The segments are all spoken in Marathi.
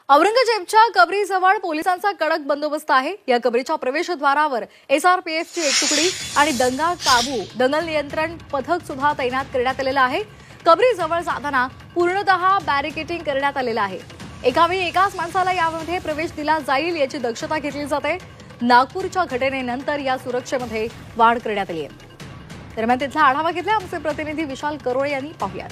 औरंगजेबच्या कबरीजवळ पोलिसांचा कडक बंदोबस्त आहे। या कबरीच्या प्रवेशद्वारावर एसआरपीएफची एक तुकडी आणि दंगल नियंत्रण पथक सुद्धा तैनात करण्यात आलेलं आहे। कबरीजवळ जाताना पूर्णतः बॅरिकेडिंग करण्यात आलेलं आहे। एकावेळी एकाच माणसाला यामध्ये प्रवेश दिला जाईल याची दक्षता घेतली जाते। नागपूरच्या घटनेनंतर या सुरक्षेमध्ये वाढ करण्यात आली आहे। दरम्यान तिथला आढावा घेतला आमचे प्रतिनिधी विशाल करोळे यांनी। पाहूयात।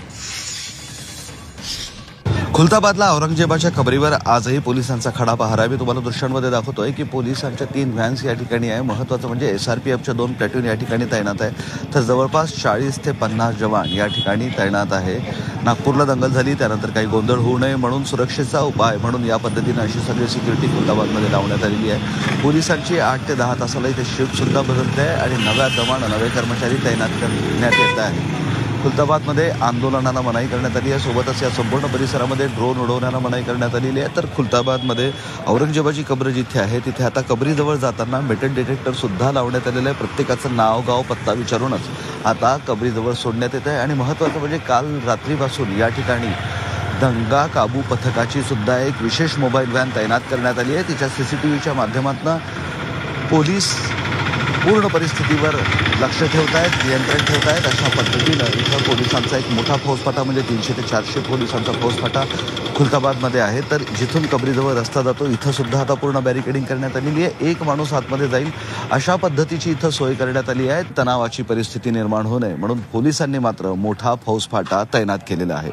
खुलताबादला औरंगजेबाच्या कबरीवर आजही पोलिसांचा खडा पहारा आहे। मी तुम्हाला दृश्यांमध्ये दाखवतोय की पोलिसांच्या 3 व्हॅन्स या ठिकाणी आहे। महत्त्वाचं म्हणजे एसआरपीएफच्या 2 प्लॅटून या ठिकाणी तैनात आहे। तर जवळपास 40 ते 50 जवान या ठिकाणी तैनात आहे। नागपूरला दंगल झाली त्यानंतर काही गोंधळ होऊ नये म्हणून सुरक्षेचा उपाय म्हणून या पद्धतीने अशी सगळी सिक्युरिटी खुलताबादमध्ये लावण्यात आलेली आहे। पोलिसांची 8 ते 10 तासाला इथे शिफ्ट सुद्धा बदलते आहे आणि नव्या दमानं नवे कर्मचारी तैनात करण्यात येत आहे। खुलताबादमध्ये आंदोलनाला मनाई करण्यात आली आहे। सोबतच या संपूर्ण परिसरामध्ये ड्रोन उडवण्याला मनाई करण्यात आलेली आहे। तर खुलताबादमध्ये औरंगजेबाची कबर जिथे आहे तिथे आता कबरीजवळ जाताना मेटल डिटेक्टर सुद्धा लावण्यात आलेलं आहे। प्रत्येकाचं नाव गाव पत्ता विचारूनच आता कबरीजवळ सोडण्यात येत आहे। आणि महत्त्वाचं म्हणजे काल रात्रीपासून या ठिकाणी दंगा काबू पथकाची सुद्धा एक विशेष मोबाईल व्हॅन तैनात करण्यात आली आहे। तिच्या सीसीटीव्हीच्या माध्यमातून पोलीस पूर्ण परिस्थितीवर लक्ष ठेवत आहेत, नियंत्रण ठेवत आहेत। अशा पद्धतीनं इथं पोलिसांचा एक मोठा फौजफाटा म्हणजे 300 ते 400 पोलिसांचा फौजफाटा खुलताबादमध्ये आहे। तर जिथून कबरीजवळ रस्ता जातो इथं सुद्धा आता पूर्ण बॅरिकेडिंग करण्यात आलेली आहे। एक माणूस आतमध्ये जाईल अशा पद्धतीची इथं सोय करण्यात आली आहे। तणावाची परिस्थिती निर्माण होऊ नये म्हणून पोलिसांनी मात्र मोठा फौजफाटा तैनात केलेला आहे।